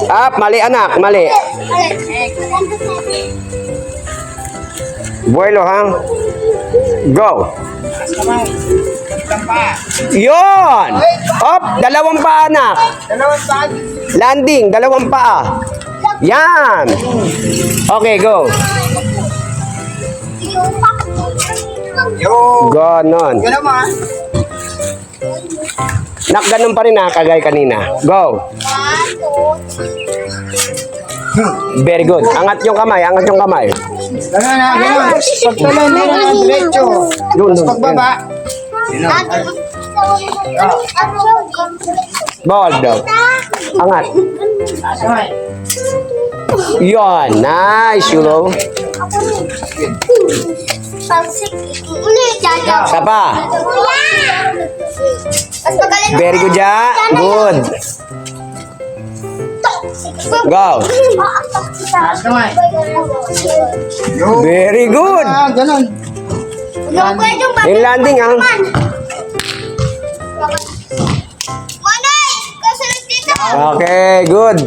Up, mali anak, mali. Buelo ha. Go. Yon. Up, dalawang paa anak. Landing, dalawang paa. Yan. Okay, go. Ganon. Nak, ganun pa rin na, kagay kanina. Go. Very good. Angat yung kamay, angat yung kamay. Ganun na, ganun. Pagtalon mo na diretso. Tapos pagbaba. Ball daw. Angat. Yon. Nice, you know. Isa pa. Very good, Ja. Good. Go. Very good. Ganun. Yung landing, ah. Okay, good.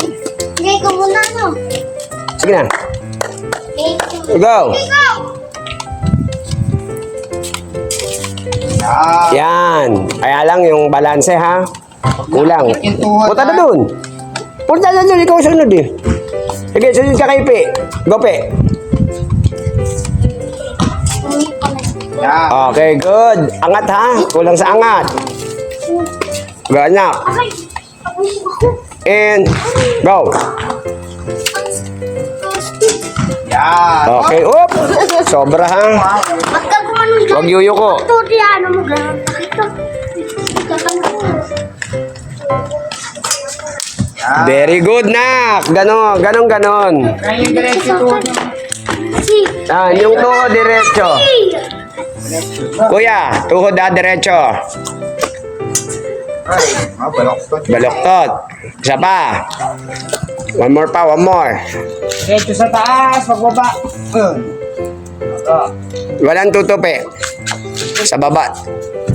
Sige na. Go. Yan. Kaya lang yung balanse, ha? Kulang. Punta na dun. Punta na dun. Ikaw sunod, eh. Sige, sunod ka kay Pe. Go, Pe. Okay, good. Angat, ha? Kulang sa angat. Go, anak. And go. Okay, up. Sobra, ha? Huwag yuyuko. Very good, nak. Ganon, ganon, ganon. Yung tuhod diretso. Kuya, tuhod diretso. Baloktot. Isa pa. One more pa, one more. Diretso sa taas, pagbaba. Walang tutupi. Sa baba.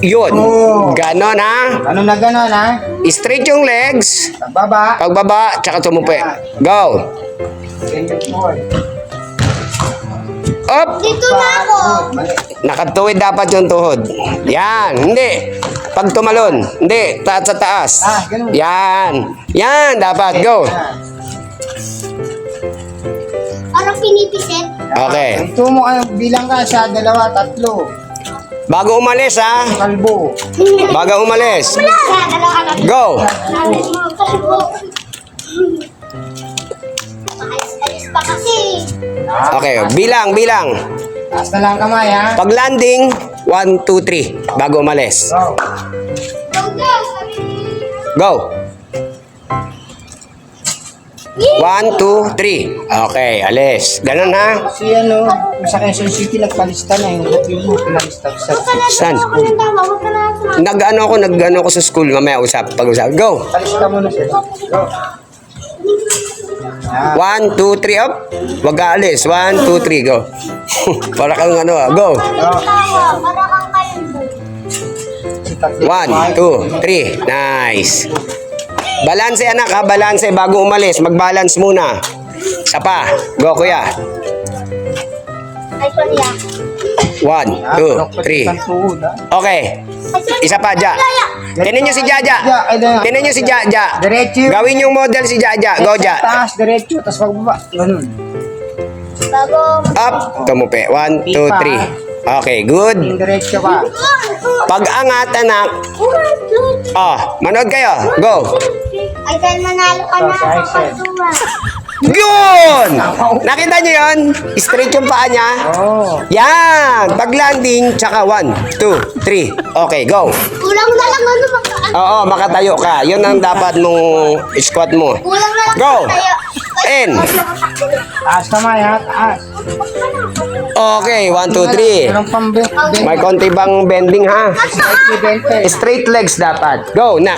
Yun. Ganon, ha? Ano na ganon, ha? Straight yung legs. Pagbaba. Pagbaba, tsaka tumupi. Go. Up. Dito na ako. Nakatuwid dapat yung tuhod. Yan. Hindi. Pag tumalon. Hindi. Taas sa taas. Yan. Yan. Dapat. Go. Parang pinipisit. Okay. Ito mo kayo, bilang ka sa 2, 3. Bago umalis, ha? Kalbo. Bago umalis. Go. Alis pa kasi. Okay. Bilang, bilang. Taas na lang kamay, ha? Pag landing, 1, 2, 3. Bago umalis. Go. 1, 2, 3. Okay, alis. Ganun, ha? Si ano, sa Quezon City, nagpalista na yung mo, pinalista sa Saan? Nag-ano ako sa school. Mamaya pag-usap. Go. palista mo na siya. Go. 1, 2, 3, up. Wag ka alis. 1, 2, 3, go. Para kang ano, go. Para kang kalbo. 1, 2, 3. Nice. Balanse, anak, ha? Balanse bago umalis. Mag-balance muna. Isa pa. Go, kuya. Ay, paniya. 1, 2, 3. Okay. Isa pa, Ja. Tinan nyo si Jaja. Tinan nyo si Jaja. Diretso. Gawin yung model si Jaja. Go, Ja. Taas, diretso, tapos pagbaba. Ganun. Bago. Up. Tumupi. 1, 2, 3. Okay, good. Diretso pa. Pag angat, anak. Oh, manood kayo. Go. Ay, dahil manalo ka na sa pagtuwa. Yun! Nakita nyo yun? Straight yung paa niya. Oh. Yan. Pag landing, tsaka 1, 2, 3. Okay, go. Kulang na lang ano magkaan. Oo, makatayo ka. Yun ang dapat mong squat mo. Kulang na lang Go. tayo. In. Taas kamay, ha? Taas. Okay, 1, 2, 3. Meron pang May konti bang bending, ha? bente. Straight legs dapat. Go, na.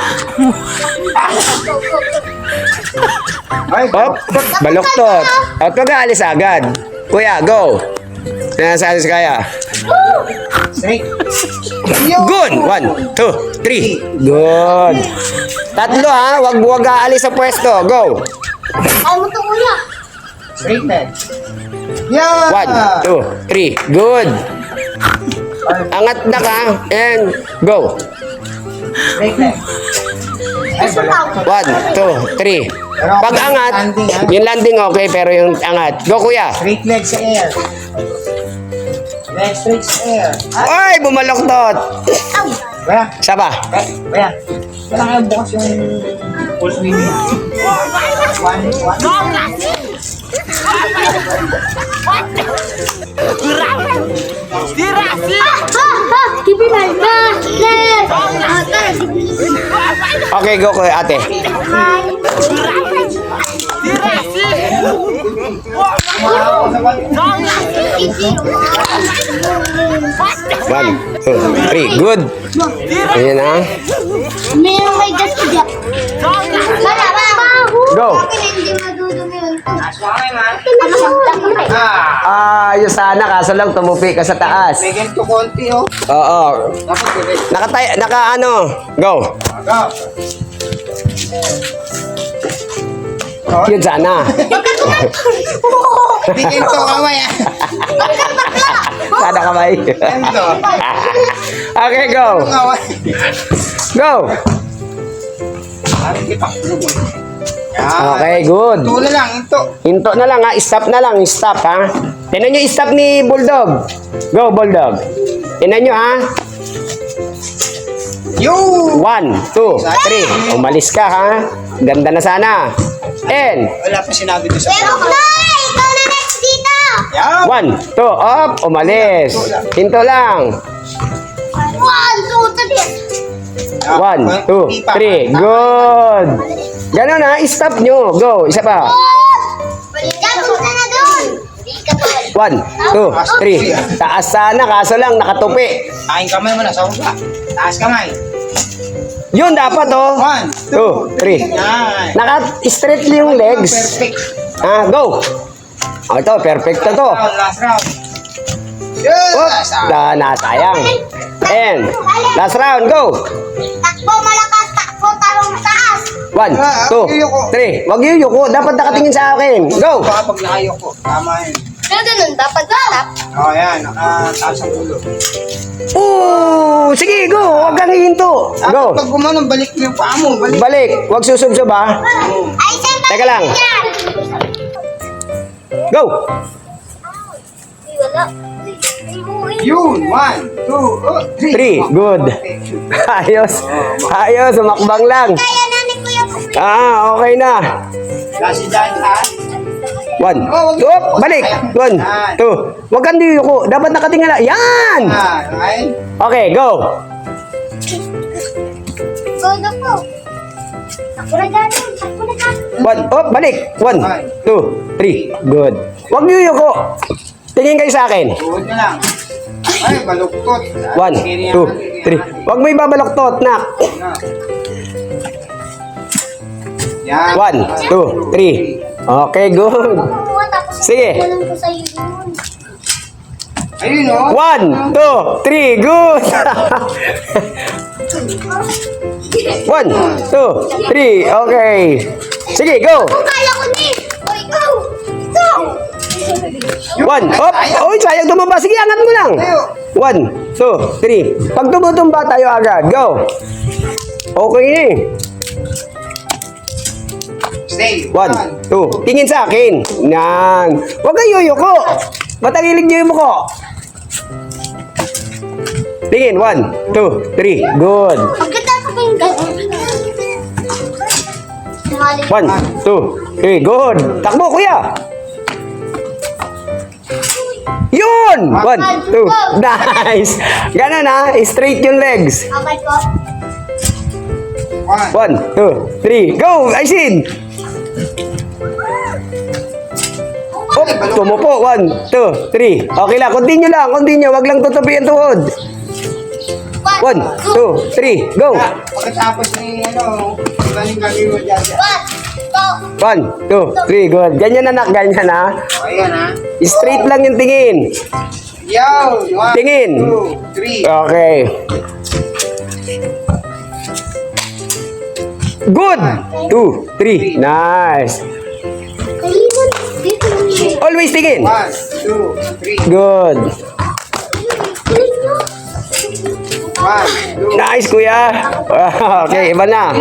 Ay, Hop, baluktot. At wag ka alis agad. Kuya, go. Sinasalis kaya. straight. Good. 1, 2, 3. Good. Tatlo ha. Wag aalis sa pwesto. Go. Ay mo to kuya. Straight leg. Yeah! 1, 2, 3. Good. Angat na ka. And go. Straight leg. Ay, balak. 1, 2, 3. Pag angat, yung landing okay, pero yung angat. Go kuya. Straight leg sa air. Leg straight sa air. Ay, bumaloktot. Baya. Isa pa. Baya. Kailangan bukas yung full swimming. One. Give me my basket. Okay, go kuya ate. One, 2, 3. Good. Ayan na. Meron may gas ka dyan. Wala ba? Go. Hindi madudumi yun. Ayos sana, kaso lang tumupi ka sa taas. May ganito konti oh. Oo. Dapat direct. Naka ano. Go. Go. Yun sana. Hindi ganito kamay ah. Sana kamay. Ganito. Okay, go. Kamay. Go. Parang ipak. Okay, good. Ito na lang, ito. Hinto na lang ha. Stop na lang. Stop ha. Tinan nyo stop ni Bulldog. Go, Bulldog. Tinan nyo ha. Yo! 1, 2, 3. Umalis ka ha. Ganda na sana. And Wala pa sinabi doon sa Pero Clay, ikaw na next dito. Yan! 1, 2, up. Umalis. Hinto lang. 1, 2, 3. 1, 2, 3. Good. Ganon ha. Stop nyo. Go. Isa pa. Diyan, punta na doon. Hindi ka pa. 1, 2, 3. Taas sana. Kaso lang nakatupi. Kain kamay mo na sa upa. Taas kamay. Yun dapat oh. 1, 2, 3. Yan. Naka-straight yung legs. Perfect. Go. Ito, perfect na to. Last round. Yes! Oops, nasayang. And, last round, go. Takbo malakas, takbo tarong taas. 1, 2, 3. Wag yuyuko, dapat nakatingin sa akin. Go. Baka pag nakayo ko. Tama yun. Pero ganun, dapat stop. O, yan. Nakataas ang ulo. Sige, go. Huwag kang hihinto. Go. Pag gumanon, balik mo yung paa mo. Balik. Balik. Huwag susubsob ha. Ay, saan ba? Teka lang. Yan. Go. Ay, wala. Yun. 1, 2, 3. Good. Ayos. Ayos. Umakbang lang. Kaya na ni Kuya Kuya. Okay na. Last dyan, ha? 1, 2, balik. 1, 2. Huwag kang yuyuko. Dapat nakatingin lang. Yan. Okay. Okay, go. Go na po. Takbo na dyan. Takbo na dyan. Balik. 1, 2, 3. Good. Huwag yuyuko. Tingin kayo sa akin. Tuhod na lang. Ay, baluktot. 1, 2, 3. Huwag mo ibabaloktot, nak. Yan. 1, 2, 3. Okay, good. Kukuha, tapos Sige. walang ko sa'yo yun. Ayun, o. 1, 2, 3. Good. 1, 2, 3. Okay. Sige, go. Kala ko ni. O, ikaw. Ikaw. 1. Oy, sayang tumaba. Sige, angat mo lang. 1, 2, 3. Pag tumutumba tayo agad. Go. Okay eh. Stay. 1, 2. Tingin sa akin. Yan. Huwag kang yuyuko. Matalilig niyo yung muko. Tingin. 1, 2, 3. Good. Pagkatapos ko yung gano'n. 1, 2, 3. Good. Takbo, kuya. Yun! 1, 2. Nice. Ganun ha. Straight yung legs. Okay po. 1. 1, 2, 3. Go! Aisin! Op, tumupo. 1, 2, 3. Okay lang. Continue lang. Continue. Wag lang tutupi ang tuhod. 1, 2, 3. Go! Pagkatapos ni, galing gagawin mo dyan. 1, 2, 3. Good. Ganyan anak. Ganyan ha. O, ayan, ha. Straight lang yung tingin. Yaw! 1, Tingin. 2, 3. Okay. Good. 2, 3. Nice. Kailan? Dito lang siya. Always tingin. 1, 2, 3. Good. Kulit mo. 1, 2, Nice, kuya. Okay, iba na.